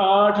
8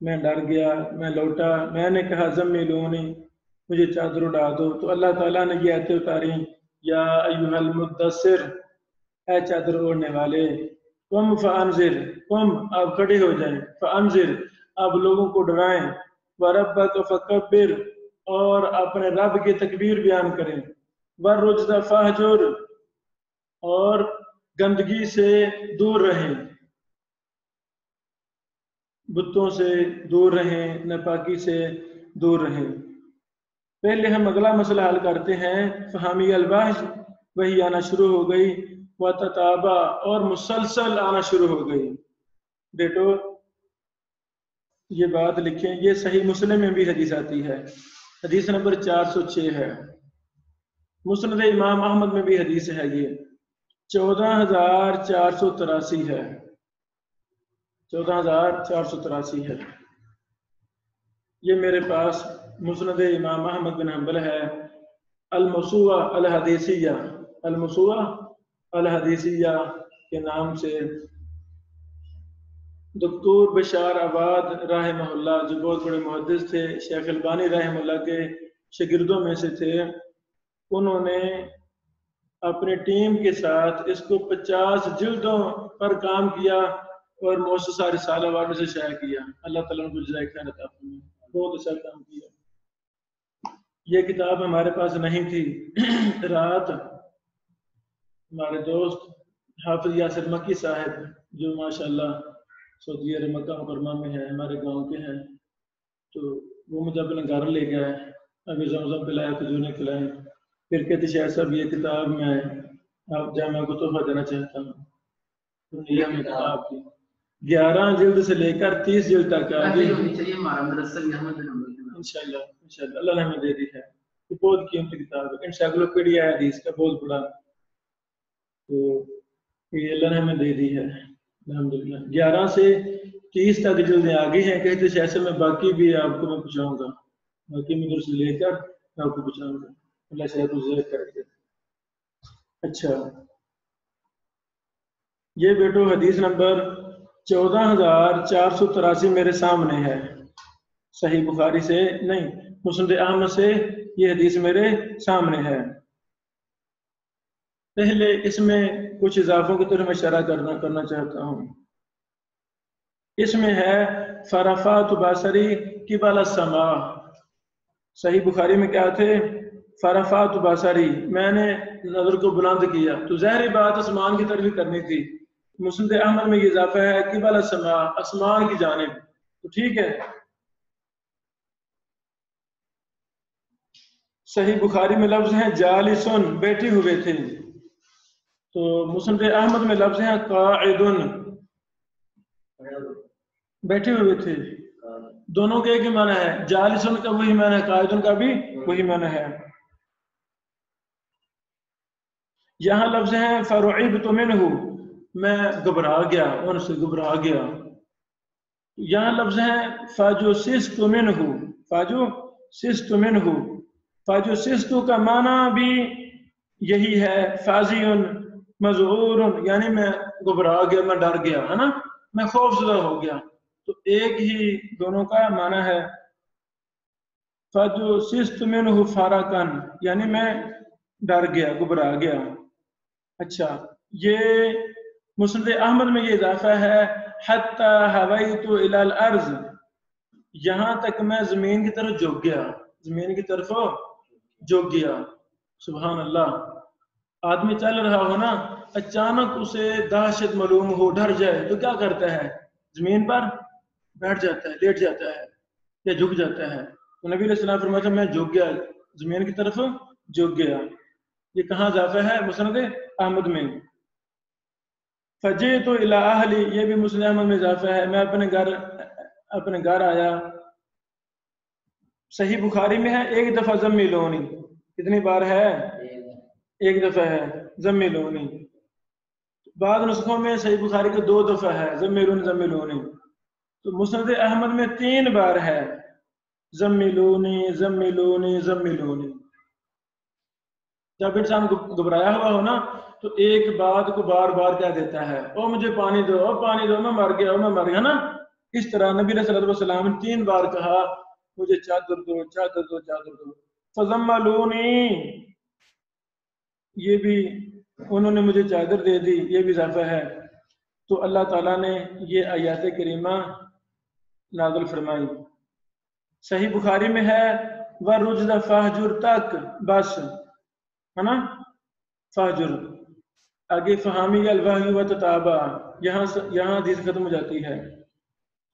میں ڈر گیا، میں لوٹا، میں نے کہا زملونی، مجھے چادر اڑا دو، تو اللہ تعالیٰ نے یہ آیتیں اتاری، یا ایھا المدثر، اے چادر اوڑھنے والے، قم فانذر، قم آپ کھڑے ہو جائیں، فانذر آپ لوگوں کو ڈرائیں، وربک فکبر اور اپنے رب کی تکبیر بیان کریں، والرجز فہجر اور گندگی سے دور رہیں، بتوں سے دور رہیں، ناپاکی سے دور رہیں۔ پہلے ہم اگلا مسئلہ حل کرتے ہیں، فہمی الوحی، وہی آنا شروع ہو گئی، وتتابع اور مسلسل آنا شروع ہو گئی۔ بیٹو یہ بات لکھیں، یہ صحیح مسلم میں بھی حدیث آتی ہے، حدیث نمبر 406 ہے، مسند امام احمد میں بھی حدیث ہے، یہ 14,483 ہے، 14,483 ہے۔ یہ میرے پاس مسند امام احمد بن حنبل ہے، الموسوعہ الحدیثیہ، الموسوعہ الحدیثیہ کے نام سے دکتور بشار آباد رحمہ اللہ، جو بہت بڑے محدث تھے، شیخ البانی رحمہ اللہ کے شاگردوں میں سے تھے، انہوں نے اپنی ٹیم کے ساتھ اس کو 50 جلدوں پر کام کیا اور مؤسسہ رسالہ والوں سے شائع کیا۔ اللہ تعالیٰ ان کو جزائے خیر عطا فرمائے، بہت اچھا کام کیا۔ یہ کتاب ہمارے پاس نہیں تھی، رات ہمارے دوست حافظ یاسر مکی صاحب، جو ماشاءاللہ سعودی عرب مکہ مکرمہ میں ہے، ہمارے گاؤں کے ہیں، تو وہ مجھے اپنے گھر لے گئے، ابھی زمزم پلائے، کھجوریں کھلائیں، پھر کہتے شاید صاحب یہ کتاب میں آپ جامعہ کو تحفہ دینا چاہتا ہوں، تو یہ ہمیں کتاب کی 11 جلد سے لے کر 30 جلد تک آگے انشاءاللہ اللہ نے ہمیں دے دی ہے، یہ بہت قیمتی کتاب ہے، انسائکلوپیڈیا ہے حدیث کا، بہت بڑا، تو یہ اللہ نے ہمیں دے دی ہے الحمدللہ۔ 11 سے 30 تک جلدیں آگے ہیں، کہتے ایسے میں باقی بھی آپ کو میں پہنچاؤں گا، باقی میں ادھر سے لے کر میں آپ کو پہنچاؤں گا، اللہ شاید زیر کر کے۔ اچھا یہ بیٹو حدیث نمبر 14,483 میرے سامنے ہے، صحیح بخاری سے نہیں، مسند احمد سے یہ حدیث میرے سامنے ہے۔ پہلے اس میں کچھ اضافوں کی طرف اشارہ کرنا چاہتا ہوں۔ اس میں ہے فرفعت بصری قبل السماء، صحیح بخاری میں کیا تھے؟ فرفعت بصری، میں نے نظر کو بلند کیا، تو ظاہری بات آسمان کی طرف ہی کرنی تھی، مسند احمد میں یہ اضافہ ہے قبل السماء، آسمان کی جانب، تو ٹھیک ہے۔ صحیح بخاری میں لفظ ہیں جالسن، بیٹھے ہوئے تھے، تو مسند احمد میں لفظ ہیں قاعدن، بیٹھے ہوئے تھے، دونوں کے ایک ہی معنی ہے، جالسن کا وہی معنی ہے، قاعدن کا بھی وہی معنی ہے۔ یہاں لفظ ہیں فرعبت منہ، میں گھبرا گیا، ان سے گھبرا گیا۔ یہاں لفظ ہیں فجسست منہ، فجسست منہ، فجسست کا معنی بھی یہی ہے، فازع مذعور، یعنی میں گھبرا گیا، میں ڈر گیا، ہے نا، میں خوف زدہ ہو گیا، تو ایک ہی دونوں کا معنی ہے۔ فجسست منہ فرقا، یعنی میں ڈر گیا، گھبرا گیا۔ اچھا یہ مسند احمد میں یہ اضافہ ہے حتی ہویت الی الارض، یہاں تک میں زمین کی طرف جھک گیا، زمین کی طرف جھک گیا۔ سبحان اللہ، آدمی چل رہا ہو نا، اچانک اسے دہشت معلوم ہو، ڈر جائے، تو کیا کرتا ہے؟ زمین پر بیٹھ جاتا ہے، لیٹ جاتا ہے یا جھک جاتا ہے، تو نبی علیہ السلام فرماتے ہیں میں جھک گیا، زمین کی طرف جھک گیا۔ یہ کہاں اضافہ ہے؟ مسند احمد میں۔ فجئت الی اہلی، یہ بھی مسند احمد میں اضافہ ہے، میں اپنے گھر آیا۔ صحیح بخاری میں ہے ایک دفعہ زملونی، کتنی بار ہے؟ ایک دفعہ ہے زملونی، بعض نسخوں میں صحیح بخاری کا 2 دفعہ ہے زملونی، تو مسند احمد میں 3 بار ہے زملونی زملونی زملونی۔ جب انسان گھبرایا ہوا ہو نا، تو ایک بات کو بار بار کہہ دیتا ہے، او مجھے پانی دو، او پانی دو، میں مر گیا، او میں مر گیا نا، اس طرح نبی علیہ الصلوۃ والسلام نے 3 بار کہا مجھے چادر دو چادر دو چادر دو، فضملونی، یہ بھی انہوں نے مجھے چادر دے دی، یہ بھی اضافہ ہے۔ تو اللہ تعالیٰ نے یہ آیات کریمہ نازل فرمائی۔ صحیح بخاری میں ہے وَرُجْزَ فَاہْجُرْ تک بس ہے نا، فاہجر، آگے فہامی الوحی و تتابع، یہاں حدیث ختم ہو جاتی ہے۔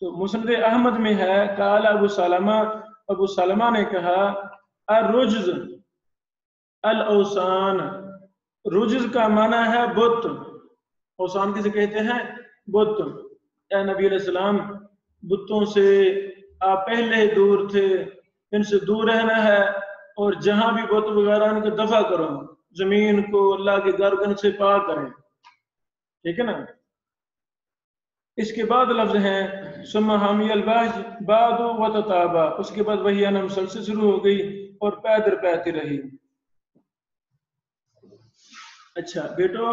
تو مسند احمد میں ہے قال ابو سلمہ نے کہا الرجز الاوثان، رجز کا معنی ہے بت، اوثان کسے کہتے ہیں؟ بت۔ اے نبی علیہ السلام بتوں سے آپ پہلے دور تھے، ان سے دور رہنا ہے، اور جہاں بھی بت وغیرہ ان کو دفع کرو، زمین کو اللہ کے گردن سے پاک کریں، ٹھیک ہے نا۔ اس کے بعد لفظ ہیں ثم حامی البحج بعد و تتابع، اس کے بعد وہی انا مسلسل شروع ہو گئی اور پے در پے آتی رہی۔ اچھا بیٹو،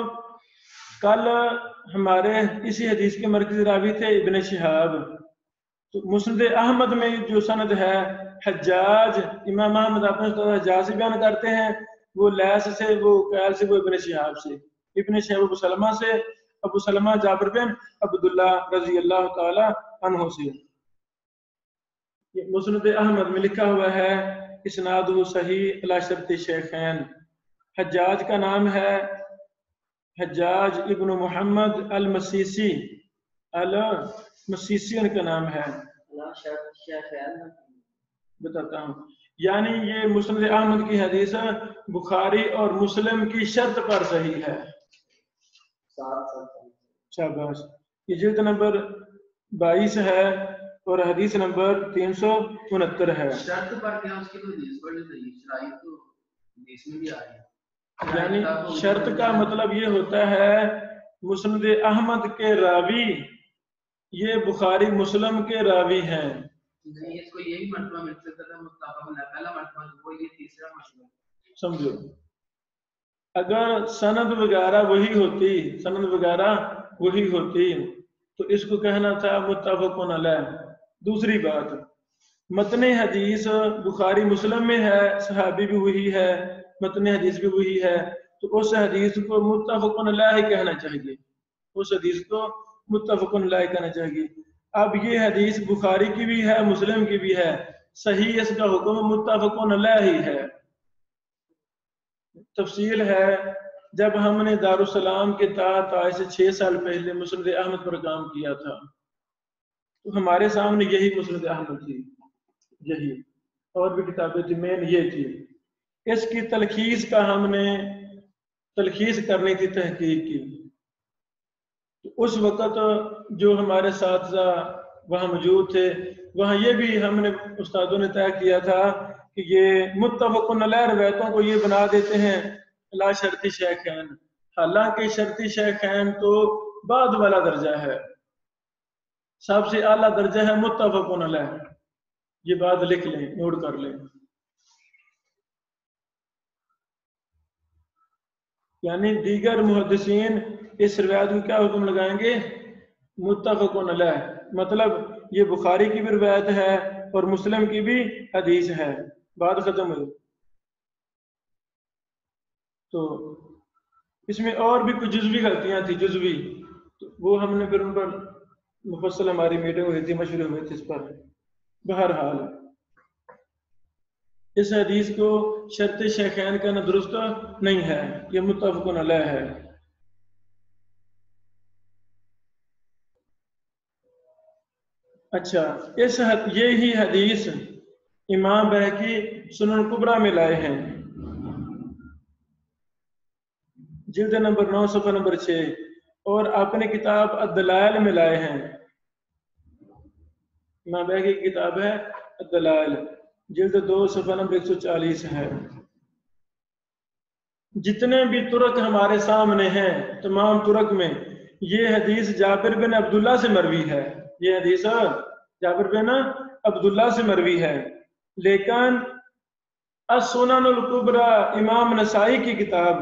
کل ہمارے اسی حدیث کے مرکزی راوی تھے ابن شہاب۔ تو مسند احمد میں جو سند ہے حجاج، امام احمد اپنے استاد حجاج سے بیان کرتے ہیں، وہ لیس سے، وہ قیل سے، وہ ابن شہاب سے، ابن شہاب ابو سلمہ سے، ابو سلمہ جابر بن عبداللہ رضی اللہ تعالی عنہ سے۔ مسند احمد میں لکھا ہوا ہے اسنادہ صحیح علی شرط شیخین، حجاج کا نام ہے حجاج ابن محمد المسیسی، المسیسی ان کا نام ہے، بتاتا ہوں۔ یعنی یہ مسند احمد کی حدیث بخاری اور مسلم کی شرط پر صحیح ہے۔ شاباش۔ یہ جلد نمبر 22 ہے اور حدیث نمبر 369 ہے۔ شرط پر کیا اس کی تو حدیث بڑی صحیح، شرائط تو حدیث میں بھی آ رہی ہے۔ یعنی شرط کا مطلب یہ ہوتا ہے مسند احمد کے راوی یہ بخاری مسلم کے راوی ہیں۔ نہیں، اس کو یہی مرتبہ مل سکتا تھا متفق علیہ، پہلا مرتبہ وہ یہ تیسرا مرتبہ سمجھو۔ اگر سند وغیرہ وہی ہوتی تو اس کو کہنا تھا متفق علیہ۔ دوسری بات، متن حدیث بخاری مسلم میں ہے، صحابی بھی وہی ہے، متن حدیث بھی وہی ہے، تو اس حدیث کو متفق علیہ کہنا چاہیے، اس حدیث کو متفق علیہ کہنا چاہیے۔ اب یہ حدیث بخاری کی بھی ہے، مسلم کی بھی ہے، صحیح اس کا حکم متفق علیہ ہی ہے۔ تفصیل ہے، جب ہم نے دارالسلام کے تحت آج سے 6 سال پہلے مسند احمد پر کام کیا تھا تو ہمارے سامنے یہی مسند احمد تھی، یہی، اور بھی کتابیں تھی، مین یہ تھی۔ اس کی تلخیص کا ہم نے تلخیص کرنی تھی، تحقیق کی، تو اس وقت جو ہمارے اساتذہ وہاں موجود تھے، وہاں یہ بھی ہم نے استادوں نے طے کیا تھا کہ یہ متفق علیہ روایتوں کو یہ بنا دیتے ہیں لا شرطی شیخین، حالانکہ شرطی شیخین تو بعد والا درجہ ہے، سب سے اعلیٰ درجہ ہے متفق علیہ۔ یہ بات لکھ لیں، نوٹ کر لیں۔ یعنی دیگر محدثین اس روایت کو کیا حکم لگائیں گے؟ متفق علیہ، مطلب یہ بخاری کی بھی روایت ہے اور مسلم کی بھی حدیث ہے، بات ختم ہوئی۔ تو اس میں اور بھی کچھ جزوی غلطیاں تھیں، جزوی، تو وہ ہم نے پھر ان پر مفصل ہماری میٹنگ ہوئی تھی، مشورے ہوئے تھے اس پر۔ بہرحال اس حدیث کو شرط شیخین کہنا درست نہیں ہے، یہ متفق علیہ ہے۔ اچھا، یہی حدیث امام بہقی سنن کبریٰ میں لائے ہیں، جلد نمبر 9 صفحہ نمبر 6، اور اپنے کتاب الدلائل میں لائے ہیں۔ امام بہقی کی کتاب ہے الدلائل، جلد 2 صفحہ نمبر 140 ہے۔ جتنے بھی ترک ہمارے سامنے ہیں، تمام ترک میں یہ حدیث جابر بن عبداللہ سے مروی ہے، یہ حدیث جابر بن عبداللہ سے مروی ہے، لیکن السنن الکبریٰ امام نسائی کی کتاب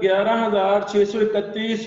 11631।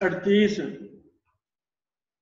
38,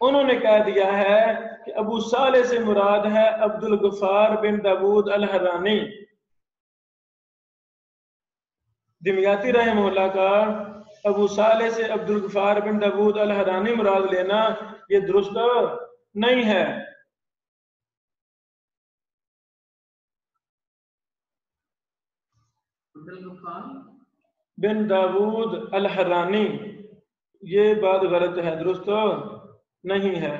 انہوں نے کہہ دیا ہے کہ ابو صالح سے مراد ہے عبد الغفار بن داود الحرانی۔ دمیاتی رحمہ اللہ کا ابو صالح سے عبد الغفار بن داود الحرانی مراد لینا یہ درست نہیں ہے۔ بن داود الحرانی یہ بات غلط ہے، درست نہیں ہے۔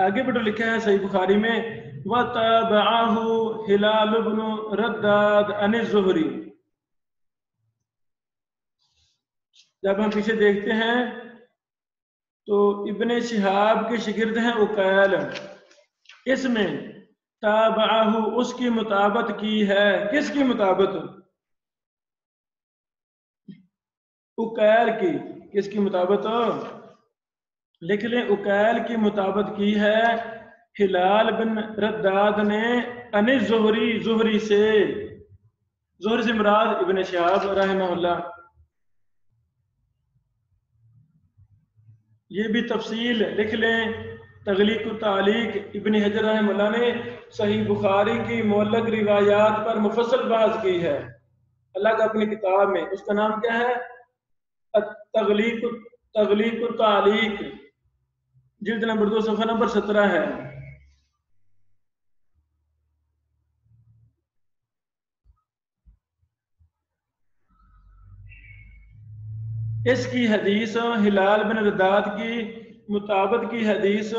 آگے بڑھو، لکھا ہے صحیح بخاری میں وَتَابَعَهُ ہلال بن رداد عن الزہری۔ جب ہم پیچھے دیکھتے ہیں تو ابن شہاب کے شاگرد ہیں عقیل، اس میں تابعہ اس کی مطابقت کی ہے۔ کس کی مطابقت؟ عقیل کی۔ کس کی مطابقت؟ لکھ لیں، عقیل کی مطابقت کی ہے ہلال بن رداد نے عن الزہری، زہری سے۔ زہری سے مراد ابن شہاب رحمہ اللہ۔ یہ بھی تفصیل لکھ لیں، تغلیق التعلیق ابن حجر رحمہ اللہ نے صحیح بخاری کی معلق روایات پر مفصل بحث کی ہے اللہ کا اپنی کتاب میں۔ اس کا نام کیا ہے؟ تغلیق التعلیق، جلد نمبر 2 صفحہ نمبر 17 ہے۔ اس کی حدیث ہلال بن رداد کی مطابقت کی حدیث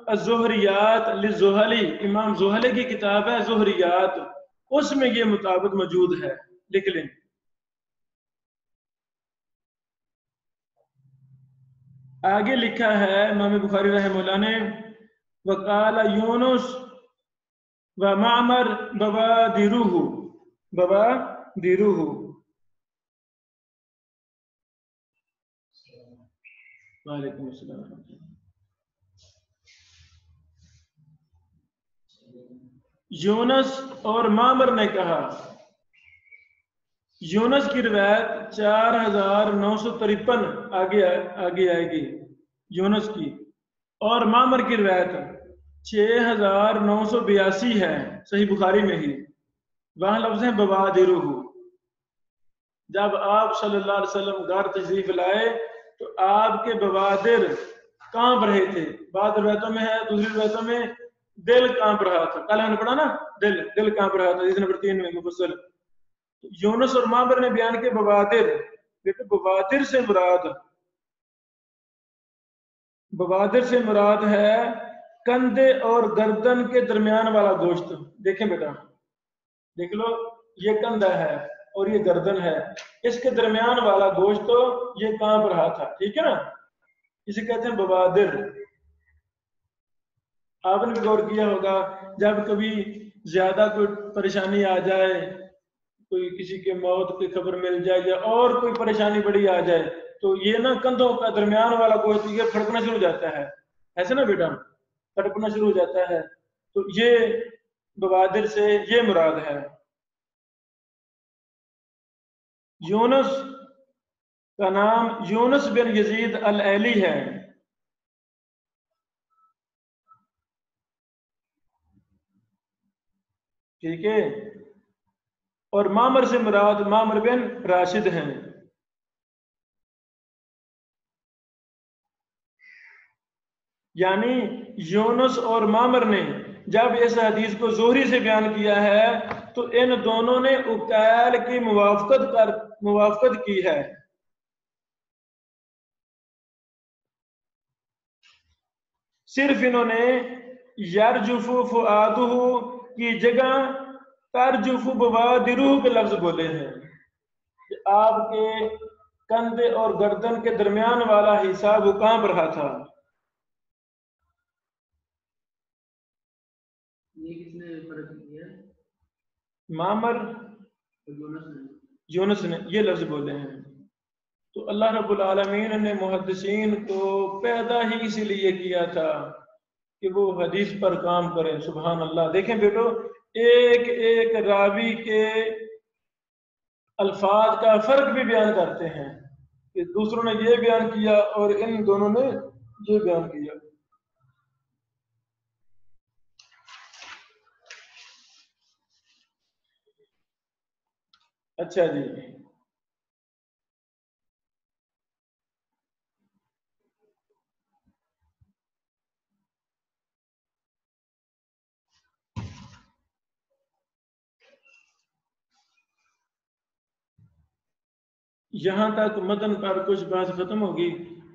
الزہریات للزہلی، امام زہلی کی کتاب ہے زہریات، اس میں یہ مطابقت موجود ہے، لکھ لیں۔ آگے لکھا ہے امام بخاری رحمہ اللہ نے وقال یونس و معمر بوادروہ، وعلیکم السلام۔ یونس اور معمر نے کہا، یونس کی روایت 4953 آگے آئے گی یونس کی، اور معمر کی روایت 6982 ہے صحیح بخاری میں ہی، وہاں لفظ ہیں بوادروہ۔ جب آپ صلی اللہ علیہ وسلم غار تشریف لائے تو آپ کے بوادر کانپ رہے تھے، بعض روایتوں میں ہے، دوسری روایتوں میں دل کانپ رہا تھا۔ کل ہم نے پڑھا نا، دل کانپ رہا تھا، حدیث نمبر 3 میں مفصل۔ یونس اور معمر نے بیان کے بوادر، دیکھو بوادر سے مراد ہے کندھے اور گردن کے درمیان والا گوشت۔ دیکھیں بیٹا، دیکھ لو، یہ کندھا ہے اور یہ گردن ہے، اس کے درمیان والا گوشت تو یہ کانپ رہا تھا، ٹھیک ہے نا، اسے کہتے ہیں بوادر۔ آپ نے بھی غور کیا ہوگا، جب کبھی زیادہ کوئی پریشانی آ جائے، کوئی کسی کے موت کی خبر مل جائے یا اور کوئی پریشانی بڑی آ جائے تو یہ نا کندھوں کا درمیان والا گوشت یہ پھڑکنا شروع ہو جاتا ہے، ایسے نا بیٹا، پھڑکنا شروع ہو جاتا ہے، تو یہ بوادر سے یہ مراد ہے۔ یونس کا نام یونس بن یزید الایلی ہے۔ ٹھیک ہے، اور معمر سے مراد معمر بن راشد ہیں۔ یعنی یونس اور معمر نے جب اس حدیث کو زہری سے بیان کیا ہے تو ان دونوں نے عقیل کی موافقت کی ہے۔ صرف انہوں نے یرجف فؤادہ کی جگہ ترجف بوادرہ کے لفظ بولے ہیں کہ آپ کے کندھے اور گردن کے درمیان والا حصہ وہ کانپ رہا تھا۔ یہ کس نے فرق کیا؟ معمر یونس نے یہ لفظ بولے ہیں۔ تو اللہ رب العالمین نے محدثین کو پیدا ہی اسی لیے کیا تھا کہ وہ حدیث پر کام کریں۔ سبحان اللہ، دیکھیں بیٹو، ایک ایک راوی کے الفاظ کا فرق بھی بیان کرتے ہیں۔ کہ دوسروں نے یہ بیان کیا اور ان دونوں نے یہ بیان کیا. اچھا جی، یہاں تک متن پر کچھ بات ختم ہوگی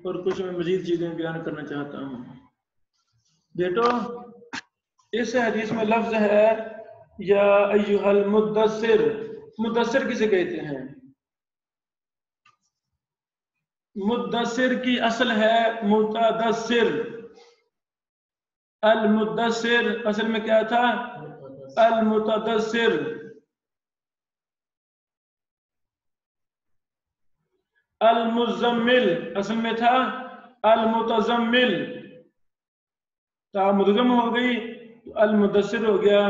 اور کچھ میں مزید چیزیں بیان کرنا چاہتا ہوں. بیٹو اس حدیث میں لفظ ہے یا ایھا المدثر. مدثر کسے کہتے ہیں؟ مدثر کی اصل ہے متدثر. المدثر اصل میں کیا تھا؟ المتدثر. المزمل اصل میں تھا المتزمل. تا مدغم ہو گئی تو المدثر ہو گیا.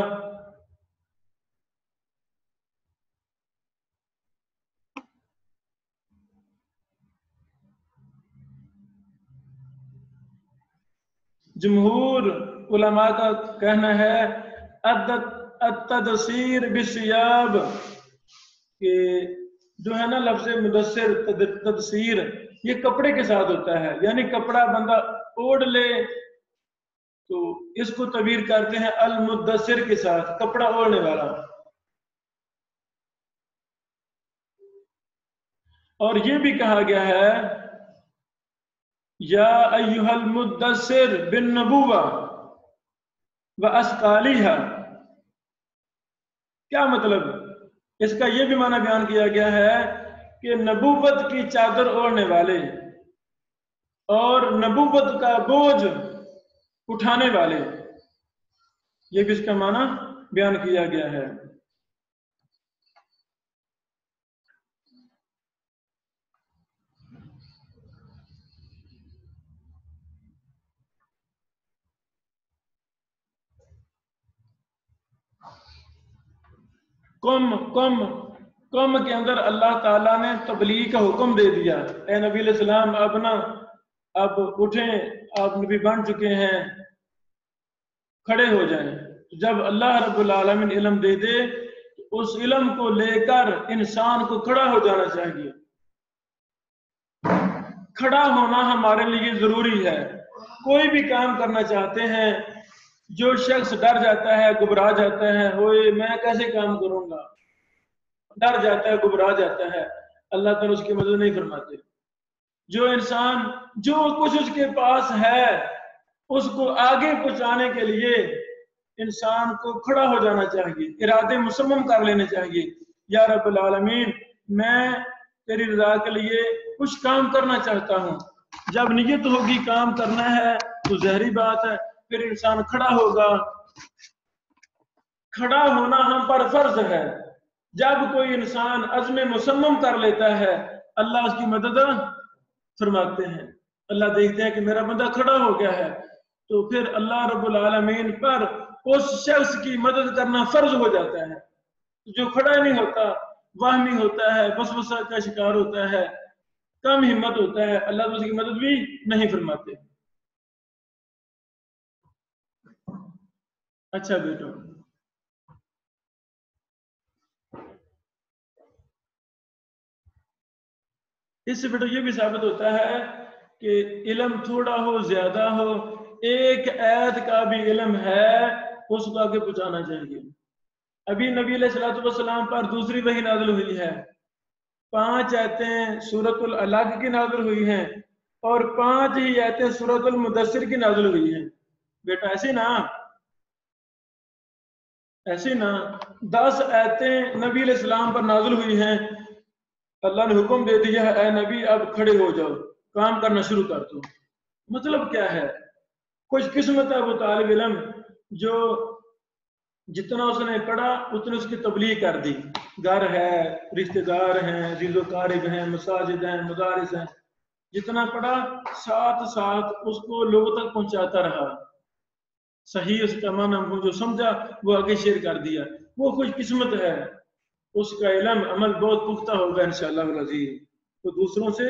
جمہور علماء کا کہنا ہے التدثیر بالثياب کہ جو ہے نا لفظ مدثر تدثیر یہ کپڑے کے ساتھ ہوتا ہے، یعنی کپڑا بندہ اوڑھ لے تو اس کو تعبیر کرتے ہیں المدثر کے ساتھ، کپڑا اوڑھنے والا. اور یہ بھی کہا گیا ہے یا ایھا المدثر بالنبوہ واثقالھا. کیا مطلب؟ اس کا یہ بھی معنی بیان کیا گیا ہے کہ نبوت کی چادر اوڑھنے والے اور نبوت کا بوجھ اٹھانے والے، یہ بھی اس کا معنی بیان کیا گیا ہے. قوم کے اندر اللہ تعالیٰ نے تبلیغ کا حکم دے دیا، اے نبی علیہ السلام اب اٹھیں، آپ نبی بن چکے ہیں، کھڑے ہو جائیں. جب اللہ رب العالمین علم دے دے تو اس علم کو لے کر انسان کو کھڑا ہو جانا چاہیے. کھڑا ہونا ہمارے لیے ضروری ہے. کوئی بھی کام کرنا چاہتے ہیں، جو شخص ڈر جاتا ہے، گھبرا جاتا ہے، ہوئے میں کیسے کام کروں گا، ڈر جاتا ہے، گھبرا جاتا ہے، اللہ تعالیٰ اس کی مدد نہیں فرماتے. جو انسان جو کچھ اس کے پاس ہے اس کو آگے پہنچانے کے لیے انسان کو کھڑا ہو جانا چاہیے، ارادے مصمم کر لینے چاہیے. یا رب العالمین میں تیری رضا کے لیے کچھ کام کرنا چاہتا ہوں. جب نیت ہوگی کام کرنا ہے تو ظاہری بات ہے پھر انسان کھڑا ہوگا. کھڑا ہونا ہم پر فرض ہے. جب کوئی انسان عزم مصمم کر لیتا ہے اللہ اس کی مدد فرماتے ہیں. اللہ دیکھتے ہیں کہ میرا بندہ کھڑا ہو گیا ہے تو پھر اللہ رب العالمین پر اس شخص کی مدد کرنا فرض ہو جاتا ہے. جو کھڑا نہیں ہوتا، واہمی ہوتا ہے، وسوسہ کا شکار ہوتا ہے، کم ہمت ہوتا ہے، اللہ اس کی مدد بھی نہیں فرماتے. اچھا بیٹو، اس سے بیٹا یہ بھی ثابت ہوتا ہے کہ علم تھوڑا ہو زیادہ ہو، ایک آیت کا بھی علم ہے اس کو آگے پہنچانا چاہیے. ابھی نبی علیہ السلام پر دوسری وحی نازل ہوئی ہے، 5 آیتیں سورۃ العلق کی نازل ہوئی ہیں اور 5 ہی آیتیں سورۃ المدثر کی نازل ہوئی ہیں. بیٹا ایسے نا 10 آیتیں نبی علیہ السلام پر نازل ہوئی ہیں. اللہ نے حکم دے دیا ہے اے نبی اب کھڑے ہو جاؤ، کام کرنا شروع کر دو. مطلب کیا ہے؟ خوش قسمت ہے وہ طالب علم جو جتنا اس نے پڑھا اتنے اس کی تبلیغ کر دی. گھر ہے، رشتہ دار ہیں، عزیز و قارب ہیں، مساجد ہیں، مدارس ہیں، جتنا پڑھا ساتھ ساتھ اس کو لوگوں تک پہنچاتا رہا. صحیح اس کا معنی جو سمجھا وہ آگے شیئر کر دیا. وہ خوش قسمت ہے، اس کا علم عمل بہت پختہ ہوگا انشاءاللہ العزیز، تو دوسروں سے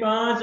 5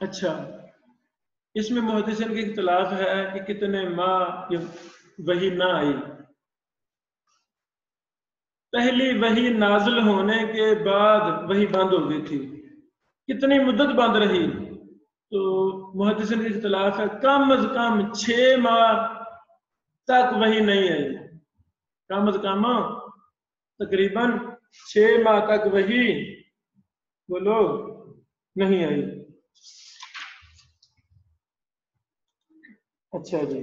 اچھا، اس میں محدثین کے اختلاف ہے کہ کتنے ماہ یہ وحی نہ آئی۔ پہلی وحی نازل ہونے کے بعد وحی بند ہو گئی تھی، کتنی مدت بند رہی؟ تو محدثین کے اختلاف ہے، کم از کم 6 ماہ تک وحی نہیں آئی، کم از کم تقریباً 6 ماہ تک وحی بولو نہیں آئی۔ اچھا جی،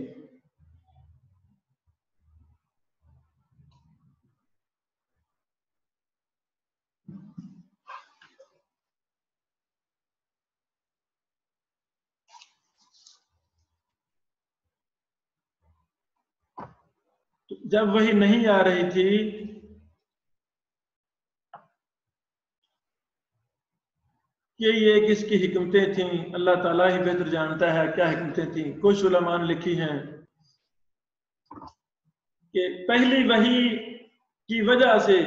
جب وحی نہیں آ رہی تھی کہ یہ کس کی حکمتیں تھیں، اللہ تعالیٰ ہی بہتر جانتا ہے کیا حکمتیں تھیں۔ کچھ علماء نے لکھی ہیں کہ پہلی وحی کی وجہ سے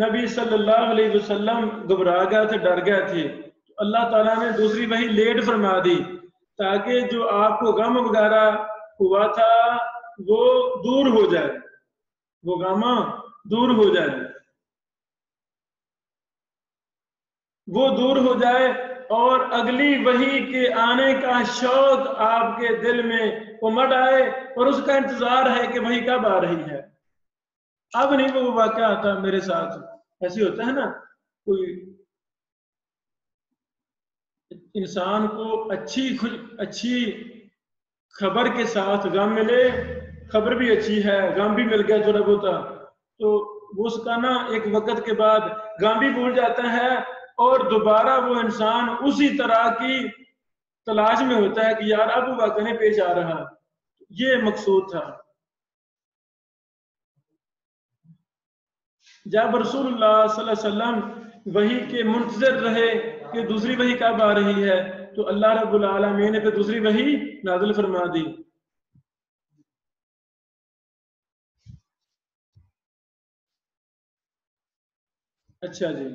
نبی صلی اللہ علیہ وسلم گھبرا گئے تھے، ڈر گئے تھے، اللہ تعالیٰ نے دوسری وحی لیٹ فرما دی تاکہ جو آپ کو غم وغیرہ ہوا تھا وہ دور ہو جائے، وہ غم دور ہو جائے، وہ دور ہو جائے، اور اگلی وحی کے آنے کا شوق آپ کے دل میں امڑ آئے اور اس کا انتظار ہے کہ وحی کب آ رہی ہے۔ اب نہیں وہ واقعہ آتا میرے ساتھ، ایسے ہوتا ہے نا، کوئی انسان کو اچھی خبر کے ساتھ غم ملے، خبر بھی اچھی ہے، غم بھی مل گیا تھوڑا بہت، تو اس کا نا ایک وقت کے بعد غم بھی بھول جاتا ہے اور دوبارہ وہ انسان اسی طرح کی تلاش میں ہوتا ہے کہ یار اب وہ واقعہ نہیں پیش آ رہا۔ یہ مقصود تھا۔ جب رسول اللہ صلی اللہ علیہ وسلم وحی کے منتظر رہے کہ دوسری وحی کب آ رہی ہے، تو اللہ رب العالمین نے پھر دوسری وحی نازل فرما دی۔ اچھا جی،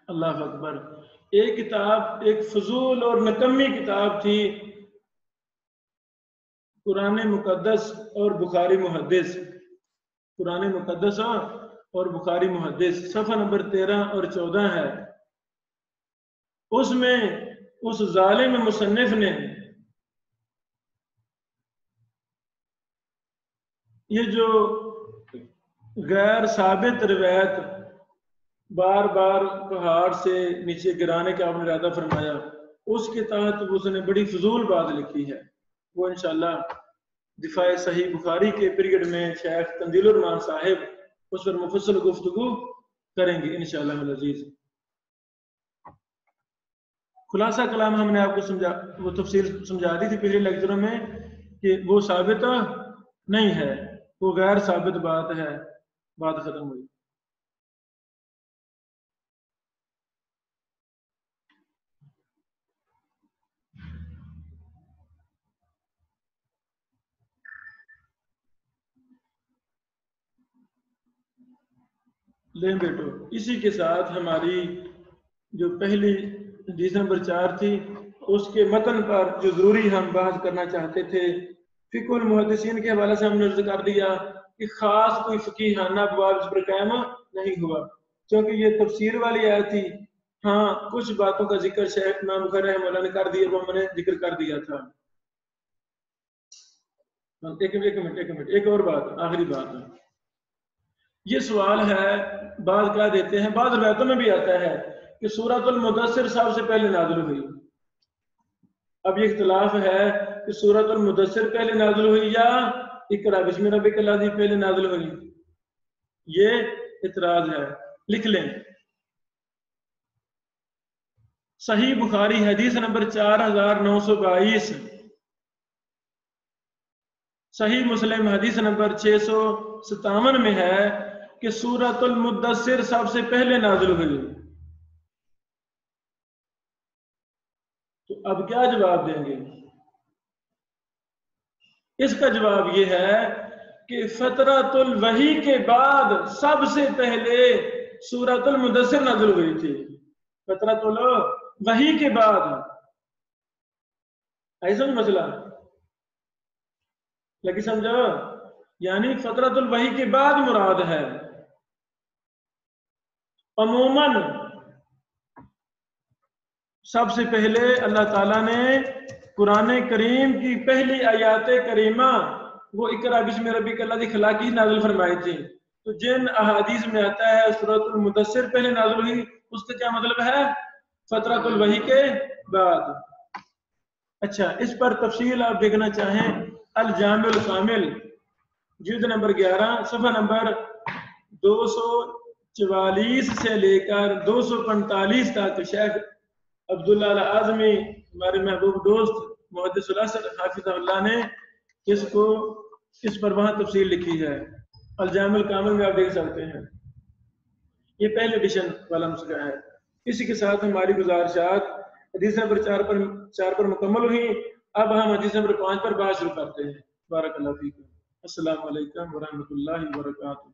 اللہ اکبر۔ ایک کتاب، ایک فضول اور نکمی کتاب تھی، قرآن مقدس اور بخاری محدث، قرآن مقدس اور بخاری محدث، صفحہ نمبر 13 اور 14 ہے۔ اس میں اس ظالم مصنف نے یہ جو غیر ثابت روایت بار بار پہاڑ سے نیچے گرانے کا آپ نے ارادہ فرمایا، اس کے تحت اس نے بڑی فضول بات لکھی ہے، وہ انشاءاللہ دفاع صحیح بخاری کے پیریڈ میں شیخ تنزیل الرحمان صاحب اس پر مفصل گفتگو کریں گے انشاءاللہ العزیز۔ خلاصہ کلام ہم نے آپ کو وہ تفصیل سمجھا دی تھی پچھلے لیکچروں میں کہ وہ ثابت نہیں ہے، وہ غیر ثابت بات ہے، بات ختم ہوئی۔ لیں بیٹو، اسی کے ساتھ ہماری جو پہلی حدیث نمبر 4 تھی اس کے متن پر جو ضروری ہم بات کرنا چاہتے تھے، فقہ المحدثین کے حوالے سے ہم نے عرض کر دیا کہ خاص کوئی فقیہانہ ابواب اس پر قائم نہیں ہوا، کیونکہ یہ تفسیر والی آیت تھی۔ ہاں کچھ باتوں کا ذکر شیخ امام بخاری رحمہ اللہ نے کر دیا، وہ ہم نے ذکر کر دیا تھا۔ ایک اور بات، آخری بات، یہ سوال ہے، بعض کہہ دیتے ہیں، بعض روایتوں میں بھی آتا ہے کہ سورۃ المدثر سب سے پہلے نازل ہوئی۔ اب یہ اختلاف ہے کہ سورۃ المدثر پہلے نازل ہوئی یا اقرا بسم ربک الذی پہلے نازل ہوئی، یہ اعتراض ہے، لکھ لیں۔ صحیح بخاری حدیث نمبر 4922، صحیح مسلم حدیث نمبر 657 میں ہے کہ سورۃ المدثر سب سے پہلے نازل ہوئی۔ تو اب کیا جواب دیں گے؟ اس کا جواب یہ ہے کہ فترۃ الوحی کے بعد سب سے پہلے سورۃ المدثر نازل ہوئی تھی. فترۃ الوحی کے بعد ایسا مسئلہ لگی سمجھو، یعنی فترۃ الوحی کے بعد مراد ہے. عموماً سب سے پہلے اللہ تعالیٰ نے قرآن کریم کی پہلی آیات کریمہ وہ اقرا بسم ربک الذی خلق کی نازل فرمائی تھی. تو جن احادیث میں آتا ہے سورۃ المدثر پہلے نازل ہوئی، اس کا کیا مطلب ہے؟ فترۃ الوحی کے بعد. اچھا، اس پر تفصیل آپ دیکھنا چاہیں الجامع الکامل جلد نمبر 11 صفحہ نمبر 244 سے لے کر 245 تک شیخ عبداللہ الاعظمی ہمارے محبوب دوست محدث الاثر حافظ اللہ نے اس پر وہاں تفصیل لکھی ہے. الجامع الکامل میں آپ دیکھ سکتے ہیں. یہ پہلے ایڈیشن والا نسخہ ہے. اسی کے ساتھ ہماری گزارشات حدیث نمبر 4 پر مکمل ہوئی. اب ہم حدیث نمبر 5 پر بات شروع کرتے ہیں. بارک اللہ فیکم. السلام علیکم ورحمۃ اللہ وبرکاتہ.